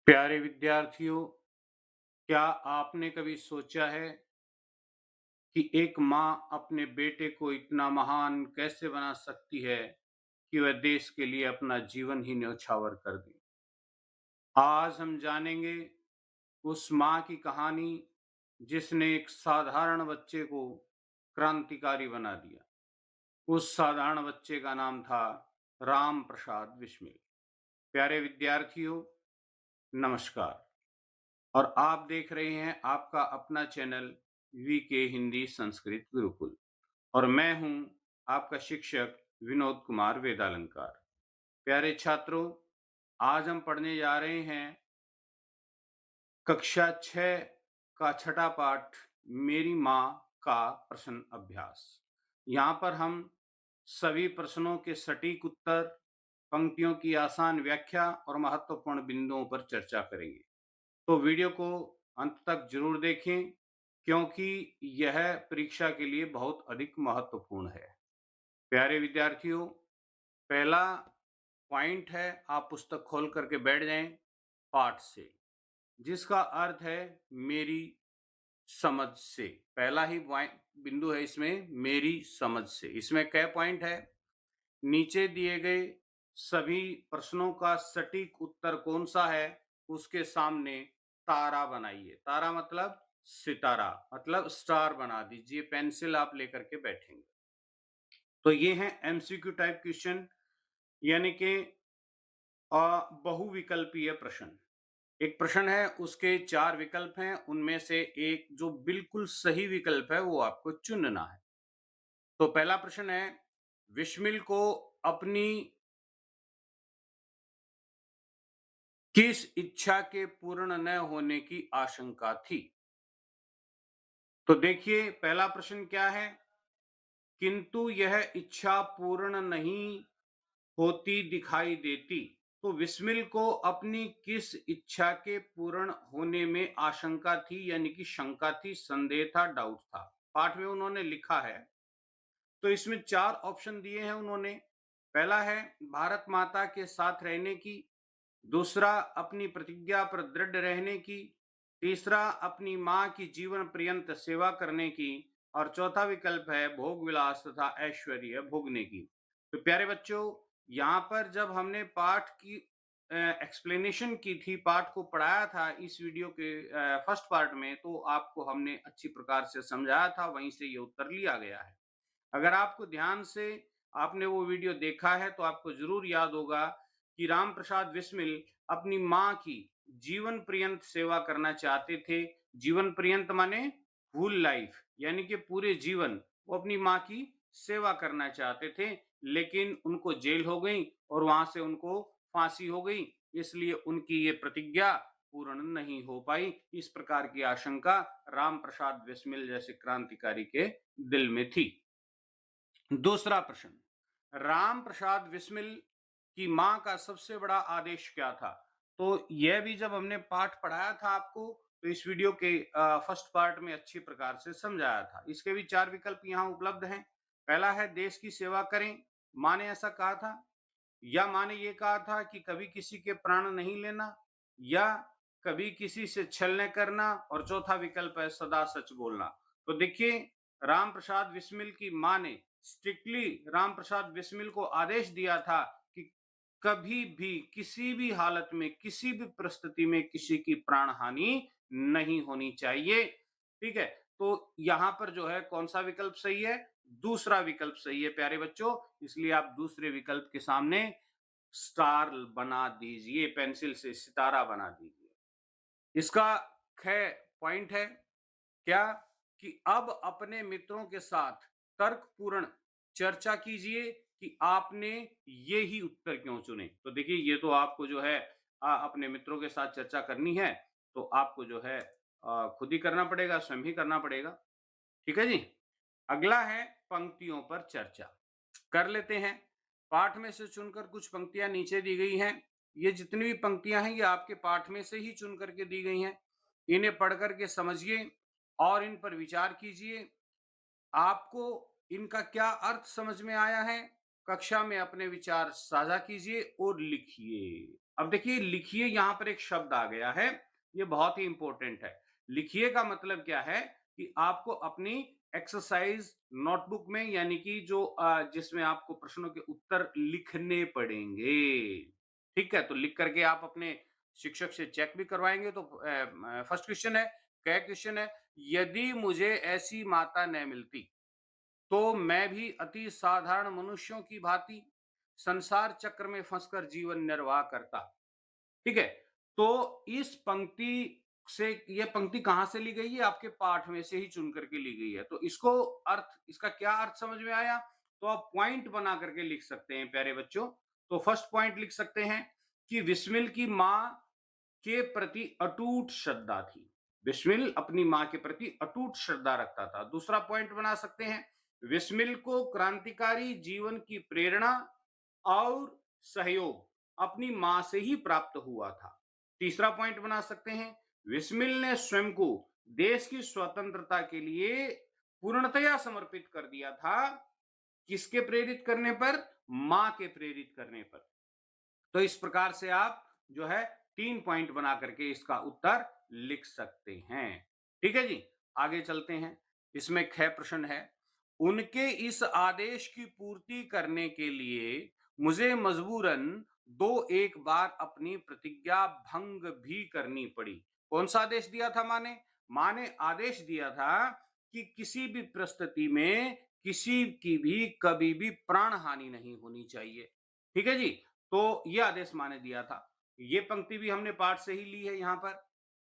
प्यारे विद्यार्थियों, क्या आपने कभी सोचा है कि एक माँ अपने बेटे को इतना महान कैसे बना सकती है कि वह देश के लिए अपना जीवन ही न्यौछावर कर दे? आज हम जानेंगे उस माँ की कहानी जिसने एक साधारण बच्चे को क्रांतिकारी बना दिया। उस साधारण बच्चे का नाम था राम प्रसाद बिस्मिल। प्यारे विद्यार्थियों, नमस्कार। और आप देख रहे हैं आपका अपना चैनल वीके हिंदी संस्कृत गुरुकुल और मैं हूं आपका शिक्षक विनोद कुमार वेदालंकार। प्यारे छात्रों, आज हम पढ़ने जा रहे हैं कक्षा 6 का छठा पाठ मेरी माँ का प्रश्न अभ्यास। यहाँ पर हम सभी प्रश्नों के सटीक उत्तर, पंक्तियों की आसान व्याख्या और महत्वपूर्ण बिंदुओं पर चर्चा करेंगे। तो वीडियो को अंत तक जरूर देखें क्योंकि यह परीक्षा के लिए बहुत अधिक महत्वपूर्ण है। प्यारे विद्यार्थियों, पहला पॉइंट है, आप पुस्तक खोल करके बैठ जाएं, पाठ से, जिसका अर्थ है मेरी समझ से। पहला ही बिंदु है इसमें, मेरी समझ से। इसमें कै पॉइंट है? नीचे दिए गए सभी प्रश्नों का सटीक उत्तर कौन सा है, उसके सामने तारा बनाइए। तारा मतलब सितारा, मतलब स्टार बना दीजिए। पेंसिल आप लेकर के बैठेंगे। तो ये है एमसीक्यू टाइप क्वेश्चन, यानी कि बहुविकल्पीय प्रश्न। एक प्रश्न है, उसके 4 विकल्प हैं, उनमें से एक जो बिल्कुल सही विकल्प है वो आपको चुनना है। तो पहला प्रश्न है, बिस्मिल को अपनी किस इच्छा के पूर्ण न होने की आशंका थी? तो देखिए, पहला प्रश्न क्या है? किंतु यह इच्छा पूर्ण नहीं होती दिखाई देती। तो बिस्मिल को अपनी किस इच्छा के पूर्ण होने में आशंका थी, यानी कि शंका थी, संदेह था, डाउट था। पाठ में उन्होंने लिखा है। तो इसमें 4 ऑप्शन दिए हैं उन्होंने। पहला है भारत माता के साथ रहने की, दूसरा अपनी प्रतिज्ञा पर दृढ़ रहने की, तीसरा अपनी मां की जीवन पर्यंत सेवा करने की, और चौथा विकल्प है भोग विलास तथा ऐश्वर्य भोगने की। तो प्यारे बच्चों, यहाँ पर जब हमने पाठ की एक्सप्लेनेशन की थी, पाठ को पढ़ाया था इस वीडियो के फर्स्ट पार्ट में, तो आपको हमने अच्छी प्रकार से समझाया था, वहीं से ये उत्तर लिया गया है। अगर आपको ध्यान से आपने वो वीडियो देखा है तो आपको जरूर याद होगा कि राम प्रसाद बिस्मिल अपनी माँ की जीवन पर्यंत सेवा करना चाहते थे। जीवन पर्यंत माने फुल लाइफ, यानी कि पूरे जीवन वो अपनी माँ की सेवा करना चाहते थे, लेकिन उनको जेल हो गई और वहां से उनको फांसी हो गई, इसलिए उनकी ये प्रतिज्ञा पूर्ण नहीं हो पाई। इस प्रकार की आशंका राम प्रसाद बिस्मिल जैसे क्रांतिकारी के दिल में थी। दूसरा प्रश्न, राम प्रसाद बिस्मिल की मां का सबसे बड़ा आदेश क्या था? तो यह भी जब हमने पाठ पढ़ाया था आपको, तो इस वीडियो के फर्स्ट पार्ट में अच्छी प्रकार से समझाया था। इसके भी 4 विकल्प यहाँ उपलब्ध हैं। पहला है देश की सेवा करें, मां ने ऐसा कहा था, या मां ने ये कहा था कि कभी किसी के प्राण नहीं लेना, या कभी किसी से छल न करना, और चौथा विकल्प है सदा सच बोलना। तो देखिए, राम प्रसाद बिस्मिल की मां ने स्ट्रिक्टली राम प्रसाद बिस्मिल को आदेश दिया था कि कभी भी किसी भी हालत में किसी भी परिस्थिति में किसी की प्राण हानि नहीं होनी चाहिए। ठीक है, तो यहां पर जो है कौन सा विकल्प सही है? दूसरा विकल्प सही है प्यारे बच्चों, इसलिए आप दूसरे विकल्प के सामने स्टार बना दीजिए, पेंसिल से सितारा बना दीजिए। इसका ख पॉइंट है क्या? कि अब अपने मित्रों के साथ तर्कपूर्ण चर्चा कीजिए कि आपने ये ही उत्तर क्यों चुने। तो देखिए, ये तो आपको जो है अपने मित्रों के साथ चर्चा करनी है, तो आपको जो है खुद ही करना पड़ेगा, स्वयं ही करना पड़ेगा। ठीक है जी। अगला है पंक्तियों पर चर्चा। कर लेते हैं। पाठ में से चुनकर कुछ पंक्तियां नीचे दी गई हैं। ये जितनी भी पंक्तियां हैं ये आपके पाठ में से ही चुन करके दी गई हैं। इन्हें पढ़ करके समझिए और इन पर विचार कीजिए। आपको इनका क्या अर्थ समझ में आया है? कक्षा में अपने विचार साझा कीजिए और लिखिए। अब देखिए लिखिए यहां पर एक शब्द आ गया है, ये बहुत ही इंपॉर्टेंट है। लिखिए का मतलब क्या है कि आपको अपनी एक्सरसाइज नोटबुक में यानी कि जो जिसमें आपको प्रश्नों के उत्तर लिखने पड़ेंगे। ठीक है, तो लिख करके आप अपने शिक्षक से चेक भी करवाएंगे। तो फर्स्ट क्वेश्चन है, क्या क्वेश्चन है, यदि मुझे ऐसी माता न मिलती तो मैं भी अति साधारण मनुष्यों की भांति संसार चक्र में फंसकर जीवन निर्वाह करता। ठीक है, तो इस पंक्ति से, ये पंक्ति कहां से ली गई है, आपके पाठ में से ही चुन करके ली गई है। तो इसको अर्थ, इसका क्या अर्थ समझ में आया, तो आप पॉइंट बना करके लिख सकते हैं प्यारे बच्चों। तो फर्स्ट पॉइंट लिख सकते हैं कि बिस्मिल की मां के प्रति अटूट श्रद्धा थी। बिस्मिल अपनी मां के प्रति अटूट श्रद्धा रखता था। दूसरा पॉइंट बना सकते हैं, बिस्मिल को क्रांतिकारी जीवन की प्रेरणा और सहयोग अपनी मां से ही प्राप्त हुआ था। तीसरा पॉइंट बना सकते हैं, बिस्मिल ने स्वयं को देश की स्वतंत्रता के लिए पूर्णतया समर्पित कर दिया था। किसके प्रेरित करने पर, मां के प्रेरित करने पर। तो इस प्रकार से आप जो है 3 पॉइंट बना करके इसका उत्तर लिख सकते हैं। ठीक है जी, आगे चलते हैं। इसमें ख प्रश्न है, उनके इस आदेश की पूर्ति करने के लिए मुझे मजबूरन 2-1 बार अपनी प्रतिज्ञा भंग भी करनी पड़ी। कौन सा आदेश दिया था माँ ने? माँ ने आदेश दिया था कि किसी भी परिस्थिति में किसी की भी कभी भी प्राण हानि नहीं होनी चाहिए। ठीक है जी, तो यह आदेश माने दिया था। ये पंक्ति भी हमने पाठ से ही ली है यहां पर।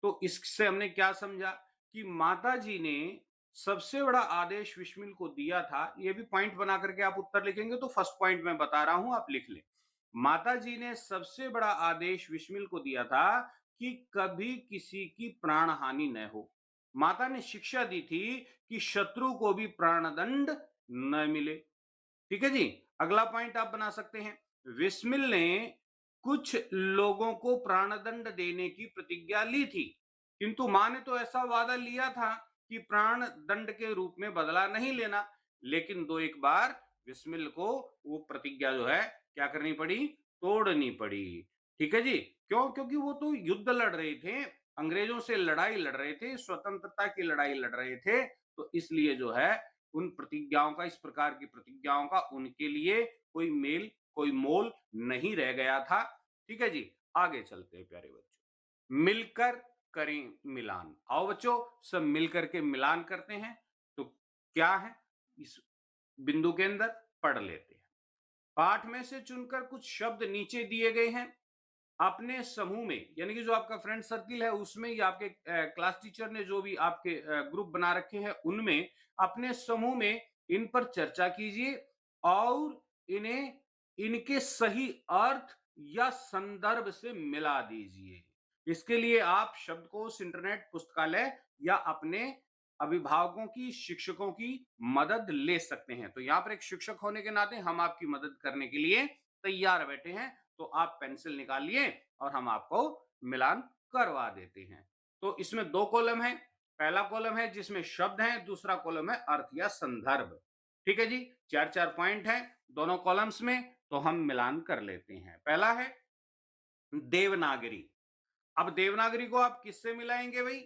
तो इससे हमने क्या समझा कि माता जी ने सबसे बड़ा आदेश विस्मिल को दिया था। ये भी पॉइंट बना करके आप उत्तर लिखेंगे, तो फर्स्ट पॉइंट मैं बता रहा हूं, आप लिख लें। माता जी ने सबसे बड़ा आदेश विस्मिल को दिया था कि कभी किसी की प्राण हानि न हो। माता ने शिक्षा दी थी कि शत्रु को भी प्राणदंड न मिले। ठीक है जी, अगला पॉइंट आप बना सकते हैं, विस्मिल ने कुछ लोगों को प्राणदंड देने की प्रतिज्ञा ली थी, किंतु मां ने तो ऐसा वादा लिया था कि प्राण दंड के रूप में बदला नहीं लेना, लेकिन 2-1 बार विस्मिल को वो प्रतिज्ञा जो है क्या करनी पड़ी, तोड़नी पड़ी। ठीक है जी, क्यों? क्योंकि वो तो युद्ध लड़ रहे थे, अंग्रेजों से लड़ाई लड़ रहे थे, स्वतंत्रता की लड़ाई लड़ रहे थे। तो इसलिए जो है उन प्रतिज्ञाओं का, इस प्रकार की प्रतिज्ञाओं का उनके लिए कोई मेल, कोई मोल नहीं रह गया था। ठीक है जी, आगे चलते हैं प्यारे बच्चों। मिलकर करें मिलान। आओ बच्चों, सब मिलकर के मिलान करते हैं। तो क्या है इस बिंदु के अंदर, पढ़ लेते हैं। पाठ में से चुनकर कुछ शब्द नीचे दिए गए हैं, अपने समूह में, यानी कि जो आपका फ्रेंड सर्किल है उसमें, या आपके क्लास टीचर ने जो भी आपके ग्रुप बना रखे हैं उनमें, अपने समूह में इन पर चर्चा कीजिए और इन्हें इनके सही अर्थ या संदर्भ से मिला दीजिए। इसके लिए आप शब्दकोश, इंटरनेट, पुस्तकालय या अपने अभिभावकों की, शिक्षकों की मदद ले सकते हैं। तो यहाँ पर एक शिक्षक होने के नाते हम आपकी मदद करने के लिए तैयार बैठे हैं। तो आप पेंसिल निकालिए और हम आपको मिलान करवा देते हैं। तो इसमें 2 कॉलम है। पहला कॉलम है जिसमें शब्द हैं, दूसरा कॉलम है अर्थ या संदर्भ। ठीक है जी, 4-4 पॉइंट है दोनों कॉलम्स में। तो हम मिलान कर लेते हैं। पहला है देवनागरी। अब देवनागरी को आप किससे मिलाएंगे भाई?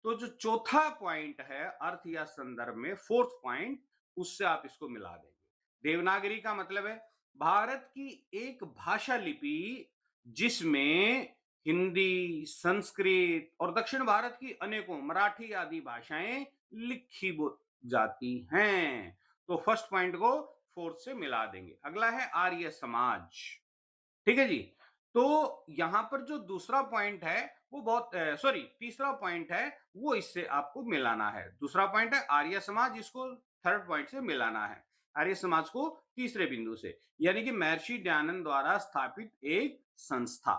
तो जो चौथा पॉइंट है अर्थ या संदर्भ में, फोर्थ पॉइंट, उससे आप इसको मिला देंगे। देवनागरी का मतलब है भारत की एक भाषा लिपि जिसमें हिंदी, संस्कृत और दक्षिण भारत की अनेकों मराठी आदि भाषाएं लिखी जाती हैं। तो फर्स्ट पॉइंट को फोर्थ से मिला देंगे। अगला है आर्य समाज। ठीक है जी, तो यहां पर जो दूसरा पॉइंट है वो बहुत, सॉरी, तीसरा पॉइंट है वो इससे आपको मिलाना है। दूसरा पॉइंट है आर्य समाज, इसको थर्ड पॉइंट से मिलाना है। आर्य समाज को तीसरे बिंदु से, यानी कि महर्षि दयानंद द्वारा स्थापित एक संस्था।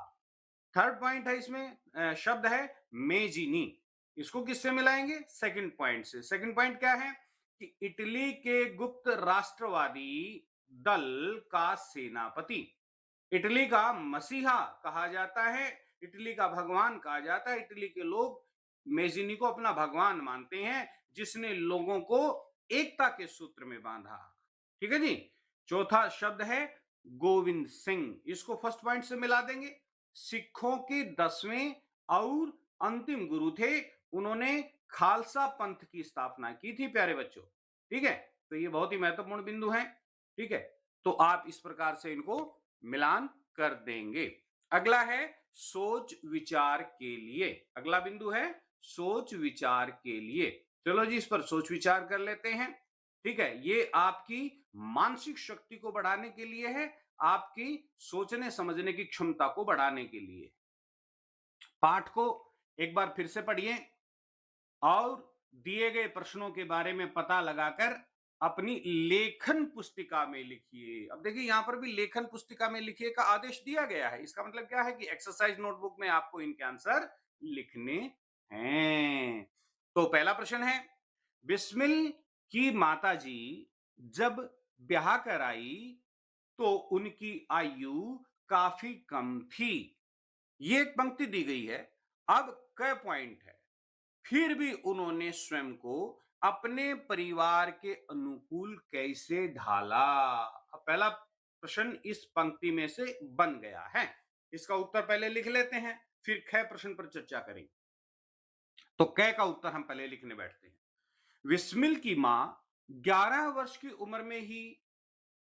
थर्ड पॉइंट है इसमें शब्द है मेजिनी, इसको किससे मिलाएंगे? सेकंड पॉइंट से। सेकंड पॉइंट क्या है कि इटली के गुप्त राष्ट्रवादी दल का सेनापति, इटली का मसीहा कहा जाता है, इटली का भगवान कहा जाता है। इटली के लोग मेजिनी को अपना भगवान मानते हैं, जिसने लोगों को एकता के सूत्र में बांधा। ठीक है जी, चौथा शब्द है गोविंद सिंह, इसको फर्स्ट पॉइंट से मिला देंगे। सिखों के 10वें और अंतिम गुरु थे, उन्होंने खालसा पंथ की स्थापना की थी प्यारे बच्चों। ठीक है, तो ये बहुत ही महत्वपूर्ण बिंदु है। ठीक है, तो आप इस प्रकार से इनको मिलान कर देंगे। अगला है सोच विचार के लिए, अगला बिंदु है सोच विचार के लिए। चलो जी, इस पर सोच विचार कर लेते हैं। ठीक है, ये आपकी मानसिक शक्ति को बढ़ाने के लिए है, आपकी सोचने समझने की क्षमता को बढ़ाने के लिए। पाठ को एक बार फिर से पढ़िए और दिए गए प्रश्नों के बारे में पता लगाकर अपनी लेखन पुस्तिका में लिखिए। अब देखिए, यहां पर भी लेखन पुस्तिका में लिखिए का आदेश दिया गया है। इसका मतलब क्या है कि एक्सरसाइज नोटबुक में आपको इनके आंसर लिखने हैं। तो पहला प्रश्न है, बिस्मिल की माताजी जब ब्याह कर आई तो उनकी आयु काफी कम थी। ये एक पंक्ति दी गई है। अब क पॉइंट है, फिर भी उन्होंने स्वयं को अपने परिवार के अनुकूल कैसे ढाला। अब पहला प्रश्न इस पंक्ति में से बन गया है, इसका उत्तर पहले लिख लेते हैं, फिर ख प्रश्न पर चर्चा करेंगे। तो क का उत्तर हम पहले लिखने बैठते हैं। विस्मिल की मां 11 वर्ष की उम्र में ही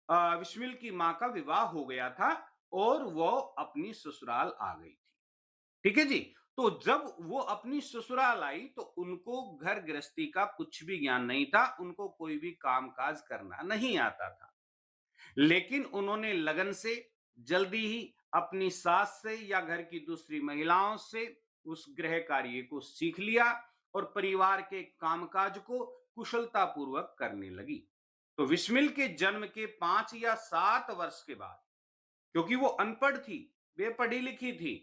विस्मिल की मां का विवाह हो गया था और वो अपनी ससुराल आ गई थी। ठीक है जी, तो जब वो अपनी ससुराल आई तो उनको घर गृहस्थी का कुछ भी ज्ञान नहीं था, उनको कोई भी कामकाज करना नहीं आता था। लेकिन उन्होंने लगन से जल्दी ही अपनी सास से या घर की दूसरी महिलाओं से उस गृह कार्य को सीख लिया और परिवार के कामकाज को कुशलता पूर्वक करने लगी। तो विस्मिल के जन्म के 5 या 7 वर्ष के बाद, क्योंकि वो अनपढ़ थी, बेपढ़ी लिखी थी,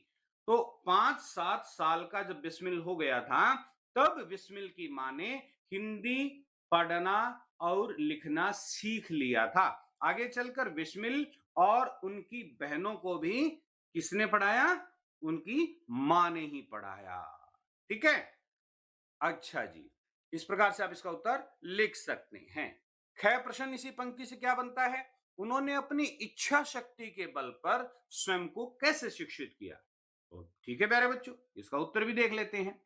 तो 5-7 साल का जब बिस्मिल हो गया था, तब बिस्मिल की मां ने हिंदी पढ़ना और लिखना सीख लिया था। आगे चलकर बिस्मिल और उनकी बहनों को भी किसने पढ़ाया? उनकी मां ने ही पढ़ाया। ठीक है, अच्छा जी, इस प्रकार से आप इसका उत्तर लिख सकते हैं। ख प्रश्न इसी पंक्ति से क्या बनता है? उन्होंने अपनी इच्छा शक्ति के बल पर स्वयं को कैसे शिक्षित किया? तो ठीक है प्यारे बच्चों, इसका उत्तर भी देख लेते हैं।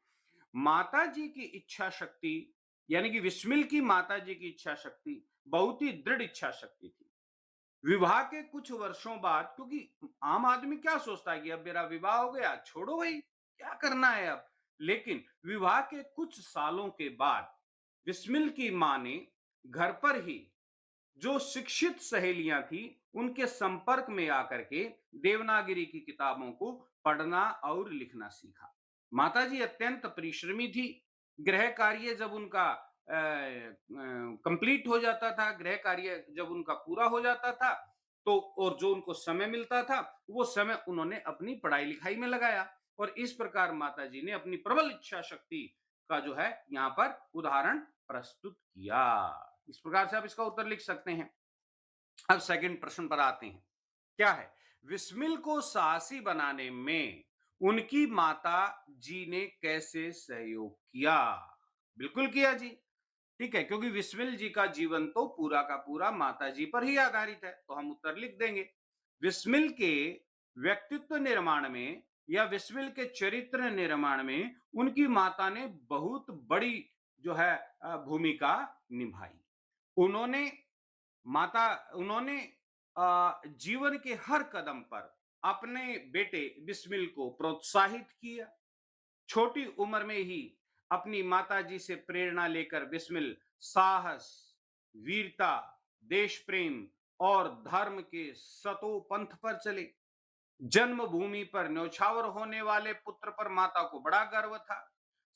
माता जी की इच्छा शक्ति, यानी कि विस्मिल की माता जी की इच्छा शक्ति बहुत ही दृढ़ इच्छा शक्ति थी। विवाह के कुछ वर्षों बाद, क्योंकि आम आदमी क्या सोचता है कि अब मेरा विवाह हो गया, छोड़ो भाई, क्या करना है अब। लेकिन विवाह के कुछ सालों के बाद बिस्मिल की मां ने घर पर ही जो शिक्षित सहेलियां थी उनके संपर्क में आकर के देवनागरी की किताबों को पढ़ना और लिखना सीखा। माताजी अत्यंत परिश्रमी थी। गृह कार्य जब उनका कंप्लीट हो जाता था, गृह कार्य जब उनका पूरा हो जाता था, तो और जो उनको समय मिलता था वो समय उन्होंने अपनी पढ़ाई लिखाई में लगाया। और इस प्रकार माताजी ने अपनी प्रबल इच्छा शक्ति का जो है यहाँ पर उदाहरण प्रस्तुत किया। इस प्रकार से आप इसका उत्तर लिख सकते हैं। अब सेकंड प्रश्न पर आते हैं, क्या है? विस्मिल को साहसी बनाने में उनकी माता जी ने कैसे सहयोग किया? बिल्कुल किया जी। ठीक है, क्योंकि विस्मिल जी का जीवन तो पूरा का पूरा माता जी पर ही आधारित है, तो हम उत्तर लिख देंगे। विस्मिल के व्यक्तित्व निर्माण में या विस्मिल के चरित्र निर्माण में उनकी माता ने बहुत बड़ी जो है भूमिका निभाई। उन्होंने माता उन्होंने जीवन के हर कदम पर अपने बेटे बिस्मिल को प्रोत्साहित किया। छोटी उम्र में ही अपनी माताजी से प्रेरणा लेकर बिस्मिल साहस, वीरता, देश प्रेम और धर्म के सतो पंथ पर चले। जन्मभूमि पर न्यौछावर होने वाले पुत्र पर माता को बड़ा गर्व था।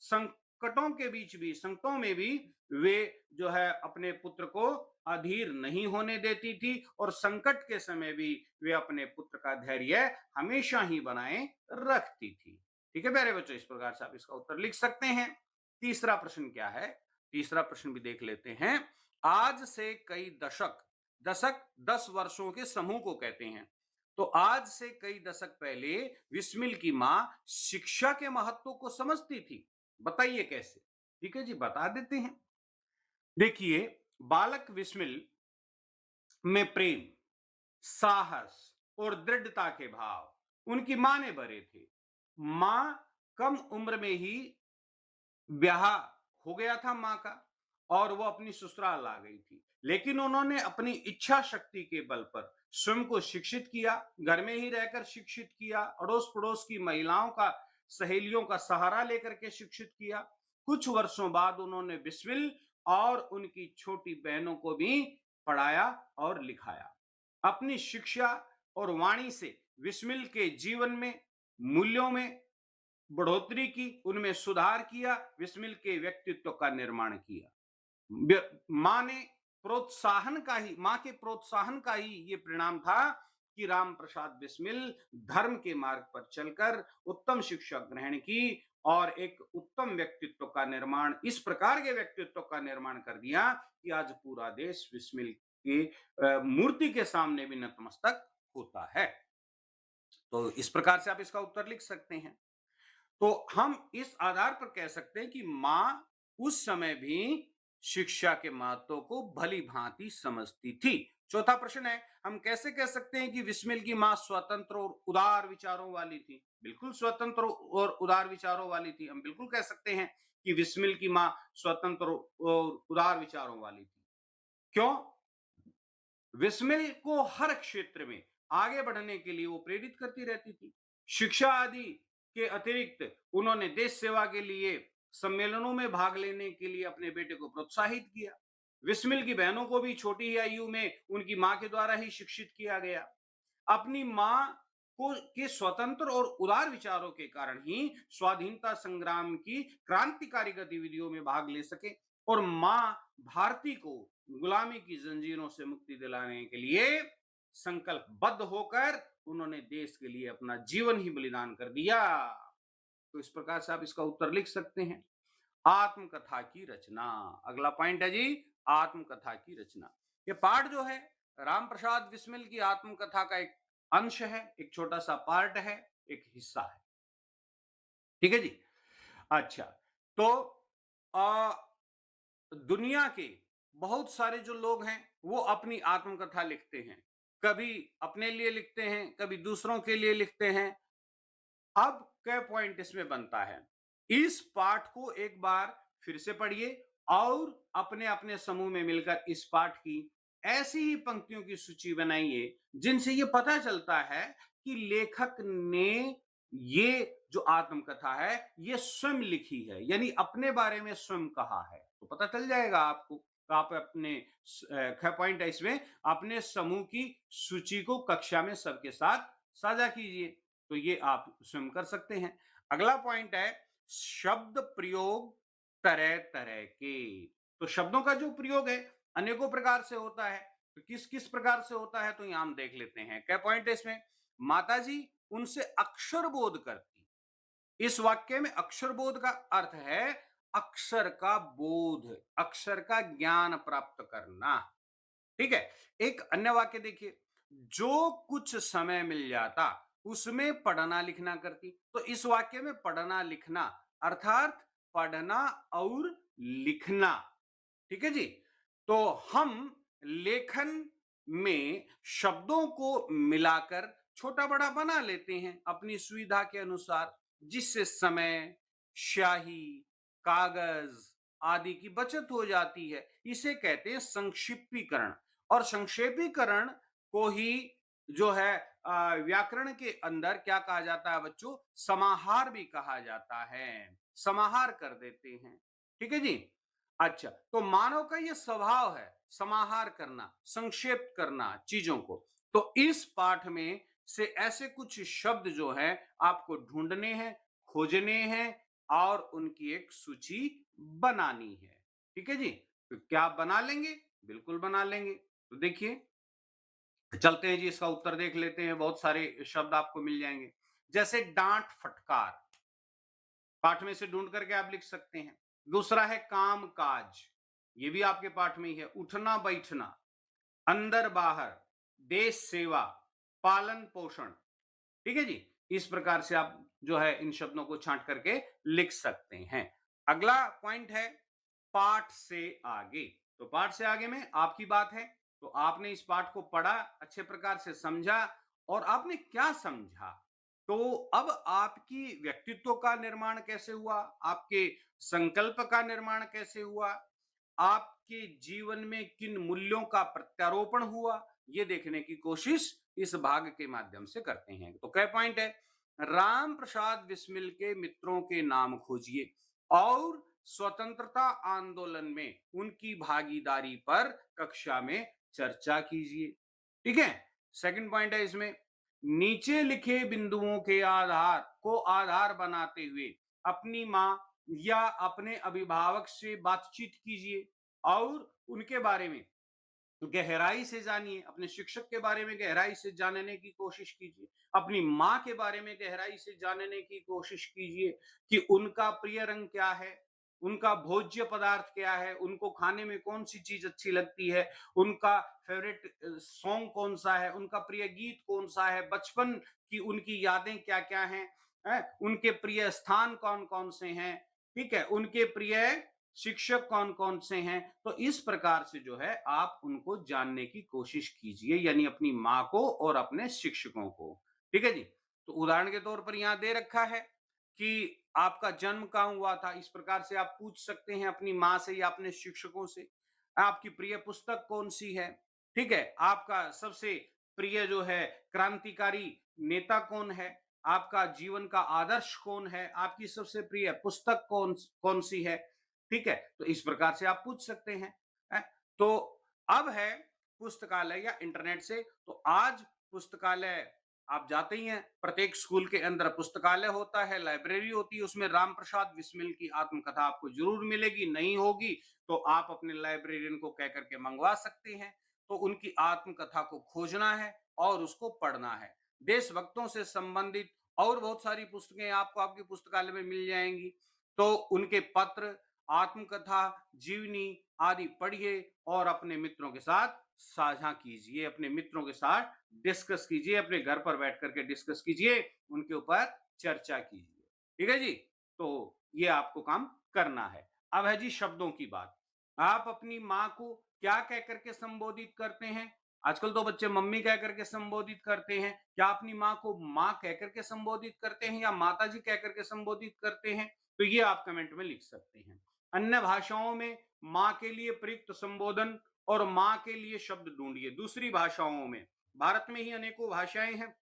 संकटों के बीच भी, संकटों में भी वे जो है अपने पुत्र को अधीर नहीं होने देती थी और संकट के समय भी वे अपने पुत्र का धैर्य हमेशा ही बनाए रखती थी। ठीक है प्यारे बच्चों, इस प्रकार से आप इसका उत्तर लिख सकते हैं। तीसरा प्रश्न क्या है? तीसरा प्रश्न भी देख लेते हैं। आज से कई दशक, दशक 10 वर्षों के समूह को कहते हैं। तो आज से कई दशक पहले विस्मिल की मां शिक्षा के महत्व को समझती थी। बताइए कैसे? ठीक है जी, बता देते हैं। देखिए, बालक विस्मिल में प्रेम, साहस और दृढ़ता के भाव उनकी मां ने भरे थे। मां कम उम्र में ही ब्याह हो गया था मां का और वो अपनी ससुराल आ गई थी, लेकिन उन्होंने अपनी इच्छा शक्ति के बल पर स्वयं को शिक्षित किया, घर में ही रहकर शिक्षित किया, अड़ोस पड़ोस की महिलाओं का, सहेलियों का सहारा लेकर के शिक्षित किया। कुछ वर्षों बाद उन्होंने बिस्मिल और उनकी छोटी बहनों को भी पढ़ाया और लिखाया। अपनी शिक्षा और वाणी से बिस्मिल के जीवन में, मूल्यों में बढ़ोतरी की, उनमें सुधार किया, बिस्मिल के व्यक्तित्व का निर्माण किया। मां ने प्रोत्साहन का ही, मां के प्रोत्साहन का ही ये परिणाम था कि राम प्रसाद बिस्मिल धर्म के मार्ग पर चलकर उत्तम शिक्षा ग्रहण की और एक उत्तम व्यक्तित्व का निर्माण, इस प्रकार के व्यक्तित्व का निर्माण कर दिया कि आज पूरा देश बिस्मिल की मूर्ति के सामने भी नतमस्तक होता है। तो इस प्रकार से आप इसका उत्तर लिख सकते हैं। तो हम इस आधार पर कह सकते हैं कि मां उस समय भी शिक्षा के महत्व को भली भांति समझती थी। चौथा प्रश्न है, हम कैसे कह सकते हैं कि बिस्मिल की मां स्वतंत्र और उदार विचारों वाली थी? बिल्कुल स्वतंत्र और उदार विचारों वाली थी। हम बिल्कुल कह सकते हैं कि बिस्मिल की मां स्वतंत्र और उदार विचारों वाली थी। क्यों? बिस्मिल को हर क्षेत्र में आगे बढ़ने के लिए वो प्रेरित करती रहती थी। शिक्षा आदि के अतिरिक्त उन्होंने देश सेवा के लिए सम्मेलनों में भाग लेने के लिए अपने बेटे को प्रोत्साहित किया। बिस्मिल की बहनों को भी छोटी आयु में उनकी मां के द्वारा ही शिक्षित किया गया। अपनी मां को के स्वतंत्र और उदार विचारों के कारण ही स्वाधीनता संग्राम की क्रांतिकारी गतिविधियों में भाग ले सके और मां भारती को गुलामी की जंजीरों से मुक्ति दिलाने के लिए संकल्पबद्ध होकर उन्होंने देश के लिए अपना जीवन ही बलिदान कर दिया। तो इस प्रकार से आप इसका उत्तर लिख सकते हैं। आत्मकथा की रचना, अगला पॉइंट है जी, आत्मकथा की रचना। ये पाठ जो है राम प्रसाद बिस्मिल की आत्मकथा का एक अंश है, एक छोटा सा पार्ट है, एक हिस्सा है। ठीक है जी। अच्छा, तो आ, दुनिया के बहुत सारे जो लोग हैं वो अपनी आत्मकथा लिखते हैं, कभी अपने लिए लिखते हैं, कभी दूसरों के लिए लिखते हैं। अब क्या पॉइंट इसमें बनता है, इस पाठ को एक बार फिर से पढ़िए और अपने अपने समूह में मिलकर इस पाठ की ऐसी ही पंक्तियों की सूची बनाइए जिनसे ये पता चलता है कि लेखक ने ये जो आत्मकथा है ये स्वयं लिखी है, यानी अपने बारे में स्वयं कहा है। तो पता चल जाएगा आपको। तो आप अपने पॉइंट है इसमें, अपने समूह की सूची को कक्षा में सबके साथ साझा कीजिए। तो ये आप स्वयं कर सकते हैं। अगला पॉइंट है शब्द प्रयोग तरह तरह के। तो शब्दों का जो प्रयोग है अनेकों प्रकार से होता है। तो किस किस प्रकार से होता है तो यहां हम देख लेते हैं। क्या पॉइंट है इसमें, माताजी उनसे अक्षर बोध करती। इस वाक्य में अक्षर बोध का अर्थ है अक्षर का बोध, अक्षर का ज्ञान प्राप्त करना। ठीक है। एक अन्य वाक्य देखिए, जो कुछ समय मिल जाता उसमें पढ़ना लिखना करती। तो इस वाक्य में पढ़ना लिखना अर्थात पढ़ना और लिखना। ठीक है जी। तो हम लेखन में शब्दों को मिलाकर छोटा बड़ा बना लेते हैं अपनी सुविधा के अनुसार, जिससे समय, स्याही, कागज आदि की बचत हो जाती है। इसे कहते हैं संक्षिप्तीकरण। और संक्षेपीकरण को ही जो है व्याकरण के अंदर क्या कहा जाता है बच्चों, समाहार भी कहा जाता है। समाहार कर देते हैं। ठीक है जी। अच्छा, तो मानव का यह स्वभाव है समाहार करना, संक्षेप करना चीजों को। तो इस पाठ में से ऐसे कुछ शब्द जो है आपको ढूंढने हैं, खोजने हैं और उनकी एक सूची बनानी है। ठीक है जी। तो क्या बना लेंगे? बिल्कुल बना लेंगे। तो देखिए, चलते हैं जी, इसका उत्तर देख लेते हैं। बहुत सारे शब्द आपको मिल जाएंगे, जैसे डांट फटकार, पाठ में से ढूंढ करके आप लिख सकते हैं। दूसरा है काम काज, ये भी आपके पाठ में ही है। उठना बैठना, अंदर बाहर, देश सेवा, पालन पोषण। ठीक है जी। इस प्रकार से आप जो है इन शब्दों को छांट करके लिख सकते हैं। अगला पॉइंट है पाठ से आगे। तो पाठ से आगे में आपकी बात है, तो आपने इस पाठ को पढ़ा, अच्छे प्रकार से समझा और आपने क्या समझा? तो अब आपकी व्यक्तित्व का निर्माण कैसे हुआ? आपके संकल्प का निर्माण कैसे हुआ? आपके जीवन में किन मूल्यों का प्रत्यारोपण हुआ? ये देखने की कोशिश इस भाग के माध्यम से करते हैं। तो क्या पॉइंट है? राम प्रसाद बिस्मिल के मित्रों के नाम खोजिए और स्वतंत्रता आंदोलन में उनकी भागीदारी पर कक्षा में चर्चा कीजिए। ठीक है। सेकंड पॉइंट है इसमें, नीचे लिखे बिंदुओं के आधार को आधार बनाते हुए अपनी मां या अपने अभिभावक से बातचीत कीजिए और उनके बारे में गहराई से जानिए, अपने शिक्षक के बारे में गहराई से जानने की कोशिश कीजिए, अपनी माँ के बारे में गहराई से जानने की कोशिश कीजिए कि उनका प्रिय रंग क्या है, उनका भोज्य पदार्थ क्या है, उनको खाने में कौन सी चीज अच्छी लगती है, उनका फेवरेट सॉन्ग कौन सा है, उनका प्रिय गीत कौन सा है, बचपन की उनकी यादें क्या क्या हैं, उनके प्रिय स्थान कौन कौन से हैं, ठीक है, उनके प्रिय शिक्षक कौन कौन से हैं। तो इस प्रकार से जो है आप उनको जानने की कोशिश कीजिए, यानी अपनी माँ को और अपने शिक्षकों को। ठीक है जी। तो उदाहरण के तौर पर यहां दे रखा है कि आपका जन्म कहाँ हुआ था, इस प्रकार से आप पूछ सकते हैं अपनी माँ से या अपने शिक्षकों से। आपकी प्रिय पुस्तक कौन सी है, ठीक है, आपका सबसे प्रिय जो है क्रांतिकारी नेता कौन है, आपका जीवन का आदर्श कौन है, आपकी सबसे प्रिय पुस्तक कौन कौन सी है। ठीक है, तो इस प्रकार से आप पूछ सकते हैं। तो अब है पुस्तकालय या इंटरनेट से। तो आज पुस्तकालय आप जाते ही हैं, प्रत्येक स्कूल के अंदर पुस्तकालय होता है, लाइब्रेरी होती है, उसमें राम प्रसाद बिस्मिल की आत्मकथा आपको जरूर मिलेगी। नहीं होगी तो आप अपने लाइब्रेरियन को कह करके मंगवा सकते हैं। तो उनकी आत्मकथा को खोजना है और उसको पढ़ना है। देशभक्तों से संबंधित और बहुत सारी पुस्तकें आपको आपकी पुस्तकालय में मिल जाएंगी। तो उनके पत्र, आत्मकथा, जीवनी आदि पढ़िए और अपने मित्रों के साथ साझा कीजिए, अपने मित्रों के साथ डिस्कस कीजिए, अपने घर पर बैठ करके डिस्कस कीजिए, उनके ऊपर चर्चा कीजिए। ठीक है जी। तो ये आपको काम करना है। अब है जी शब्दों की बात। आप अपनी माँ को क्या कह करके संबोधित करते हैं? आजकल तो बच्चे मम्मी कह करके संबोधित करते हैं। क्या अपनी माँ को माँ कह करके संबोधित करते हैं या माता जी कह करके संबोधित करते हैं? तो ये आप कमेंट में लिख सकते हैं। अन्य भाषाओं में माँ के लिए प्रयुक्त संबोधन और माँ के लिए शब्द ढूंढिए। दूसरी भाषाओं में, भारत में ही अनेकों भाषाएं हैं,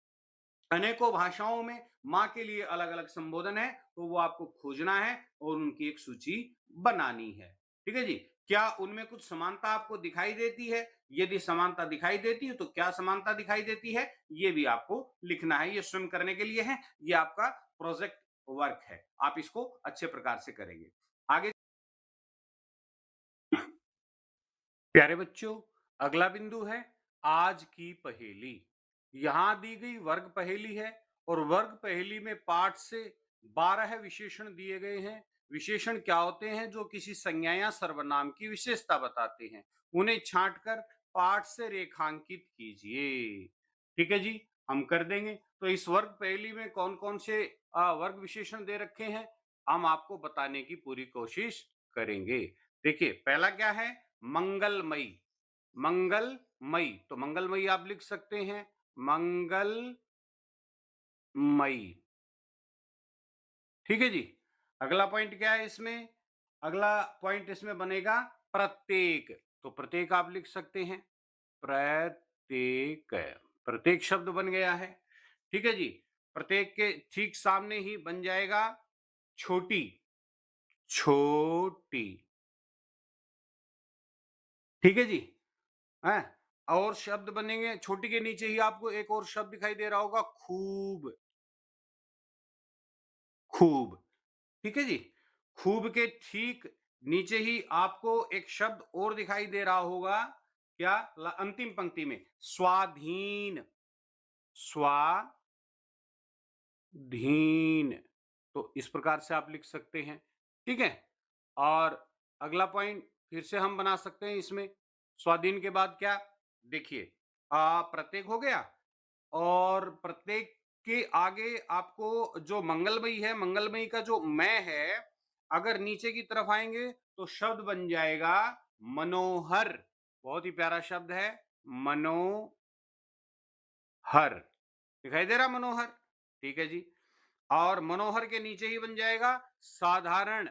अनेकों भाषाओं में माँ के लिए अलग अलग संबोधन है, तो वो आपको खोजना है और उनकी एक सूची बनानी है। ठीक है जी। क्या उनमें कुछ समानता आपको दिखाई देती है? यदि समानता दिखाई देती है तो क्या समानता दिखाई देती है, ये भी आपको लिखना है। ये स्वयं करने के लिए है, ये आपका प्रोजेक्ट वर्क है, आप इसको अच्छे प्रकार से करेंगे। आगे प्यारे बच्चों, अगला बिंदु है आज की पहेली। यहां दी गई वर्ग पहेली है और वर्ग पहेली में पाठ से 12 विशेषण दिए गए हैं। विशेषण क्या होते हैं? जो किसी संज्ञा या सर्वनाम की विशेषता बताते हैं। उन्हें छांटकर पाठ से रेखांकित कीजिए। ठीक है जी, हम कर देंगे। तो इस वर्ग पहेली में कौन कौन से वर्ग विशेषण दे रखे हैं, हम आपको बताने की पूरी कोशिश करेंगे। देखिए, पहला क्या है? मंगलमयी। मंगलमयी, तो मंगलमयी आप लिख सकते हैं, मंगलमयी। ठीक है जी। अगला पॉइंट क्या है इसमें? अगला पॉइंट इसमें बनेगा प्रत्येक। तो प्रत्येक आप लिख सकते हैं, प्रत्येक। प्रत्येक शब्द बन गया है। ठीक है जी। प्रत्येक के ठीक सामने ही बन जाएगा छोटी। छोटी। ठीक है जी। हैं? और शब्द बनेंगे, छोटी के नीचे ही आपको एक और शब्द दिखाई दे रहा होगा, खूब। खूब। ठीक है जी। खूब के ठीक नीचे ही आपको एक शब्द और दिखाई दे रहा होगा, क्या? अंतिम पंक्ति में, स्वाधीन। स्वाधीन। तो इस प्रकार से आप लिख सकते हैं। ठीक है। और अगला पॉइंट फिर से हम बना सकते हैं इसमें, स्वाधीन के बाद क्या? देखिए, प्रत्येक हो गया और प्रत्येक के आगे आपको जो मंगलमयी है, मंगलमयी का जो मैं है, अगर नीचे की तरफ आएंगे तो शब्द बन जाएगा मनोहर। बहुत ही प्यारा शब्द है, मनोहर, दिखाई दे रहा मनोहर? ठीक है जी। और मनोहर के नीचे ही बन जाएगा साधारण,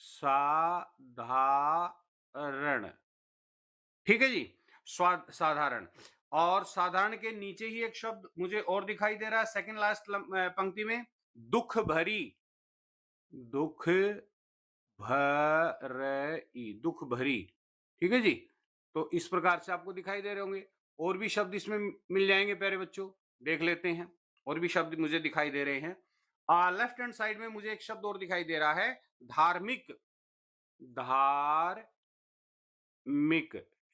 साधारण, ठीक है जी। साधारण। और साधारण के नीचे ही एक शब्द मुझे और दिखाई दे रहा है सेकंड लास्ट पंक्ति में, दुख भरी, दुख भरई, दुख भरी, ठीक है जी। तो इस प्रकार से आपको दिखाई दे रहे होंगे। और भी शब्द इसमें मिल जाएंगे प्यारे बच्चों, देख लेते हैं। और भी शब्द मुझे दिखाई दे रहे हैं। लेफ्ट हैंड साइड में मुझे एक शब्द और दिखाई दे रहा है, धार्मिक, धार्मिक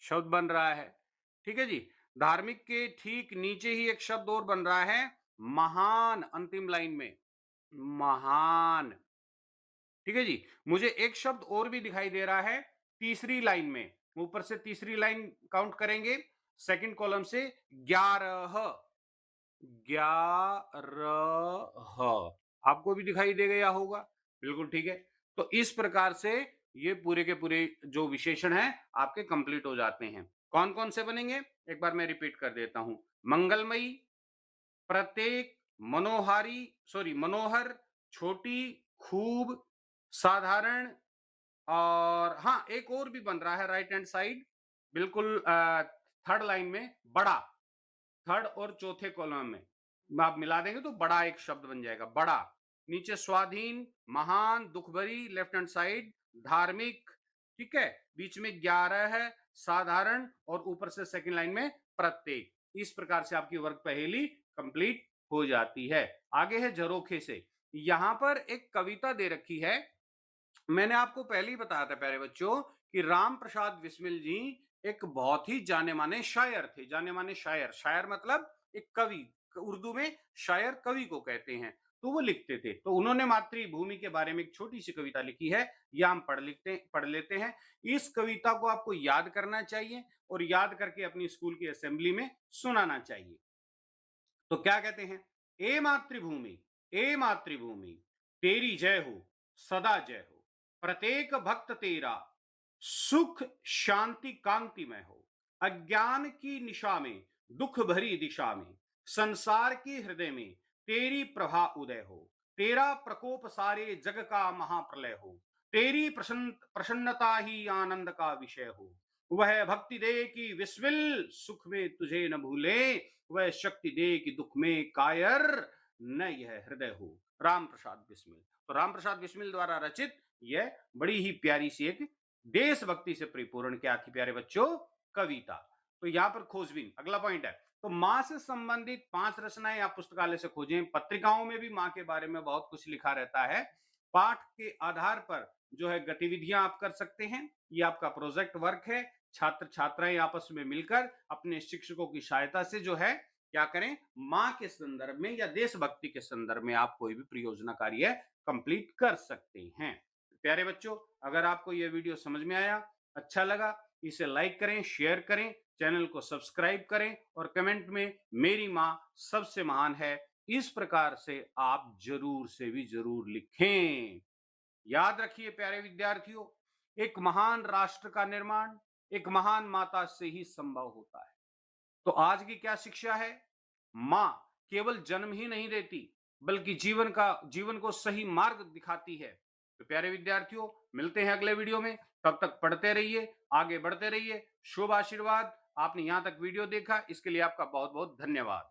शब्द बन रहा है, ठीक है जी। धार्मिक के ठीक नीचे ही एक शब्द और बन रहा है, महान, अंतिम लाइन में, महान, ठीक है जी। मुझे एक शब्द और भी दिखाई दे रहा है तीसरी लाइन में, ऊपर से तीसरी लाइन काउंट करेंगे सेकंड कॉलम से, 11, 11, आपको भी दिखाई दे गया होगा, बिल्कुल ठीक है। तो इस प्रकार से ये पूरे के पूरे जो विशेषण हैं आपके कंप्लीट हो जाते हैं। कौन कौन से बनेंगे एक बार मैं रिपीट कर देता हूं, मंगलमयी, प्रत्येक, मनोहारी, सॉरी मनोहर, छोटी, खूब, साधारण, और हाँ एक और भी बन रहा है राइट हैंड साइड, बिल्कुल थर्ड लाइन में, बड़ा, थर्ड और चौथे कॉलम में आप मिला देंगे तो बड़ा एक शब्द बन जाएगा, बड़ा। नीचे स्वाधीन, महान, दुख भरी, लेफ्ट हैंड साइड, धार्मिक, ठीक है, बीच में 11 है, साधारण, और ऊपर से सेकंड लाइन में प्रत्येक। इस प्रकार से आपकी वर्ग पहेली कंप्लीट हो जाती है। आगे है झरोखे से। यहां पर एक कविता दे रखी है, मैंने आपको पहले ही बताया था प्यारे बच्चों कि राम प्रसाद बिस्मिल जी एक बहुत ही जाने माने शायर थे, जाने माने शायर, शायर मतलब एक कवि, उर्दू में शायर कवि को कहते हैं। तो वो लिखते थे, तो उन्होंने मातृभूमि के बारे में एक छोटी सी कविता लिखी है, यह हम पढ़ लेते हैं। इस कविता को आपको याद करना चाहिए और याद करके अपनी स्कूल की असेंबली में सुनाना चाहिए। तो क्या कहते हैं, ए मातृभूमि तेरी जय हो, सदा जय हो, प्रत्येक भक्त तेरा सुख शांति कांति में हो, अज्ञान की निशा में, दुख भरी दिशा में, संसार की हृदय में तेरी प्रभा उदय हो, तेरा प्रकोप सारे जग का महाप्रलय हो, तेरी प्रसन्नता ही आनंद का विषय हो, वह भक्ति दे कि विस्मिल सुख में तुझे न भूले, वह शक्ति दे कि दुख में कायर न यह हृदय हो। राम प्रसाद बिस्मिल। तो राम प्रसाद बिस्मिल द्वारा रचित यह बड़ी ही प्यारी सी एक देशभक्ति से परिपूर्ण क्या थी प्यारे बच्चों, कविता। तो यहां पर खोजबीन अगला पॉइंट है। तो मां से संबंधित 5 रचनाएं आप पुस्तकालय से खोजें। पत्रिकाओं में भी मां के बारे में बहुत कुछ लिखा रहता है। पाठ के आधार पर जो है गतिविधियां आप कर सकते हैं। ये आपका प्रोजेक्ट वर्क है। छात्र छात्राएं आपस में मिलकर अपने शिक्षकों की सहायता से जो है क्या करें, मां के संदर्भ में या देशभक्ति के संदर्भ में आप कोई भी परियोजना कार्य कंप्लीट कर सकते हैं। प्यारे बच्चों, अगर आपको यह वीडियो समझ में आया, अच्छा लगा, इसे लाइक करें, शेयर करें, चैनल को सब्सक्राइब करें और कमेंट में मेरी मां सबसे महान है इस प्रकार से आप जरूर से भी जरूर लिखें। याद रखिए प्यारे विद्यार्थियों, एक महान राष्ट्र का निर्माण एक महान माता से ही संभव होता है। तो आज की क्या शिक्षा है, मां केवल जन्म ही नहीं देती बल्कि जीवन को सही मार्ग दिखाती है। तो प्यारे विद्यार्थियों, मिलते हैं अगले वीडियो में, तब तक पढ़ते रहिए, आगे बढ़ते रहिए। शुभ आशीर्वाद। आपने यहां तक वीडियो देखा इसके लिए आपका बहुत बहुत धन्यवाद।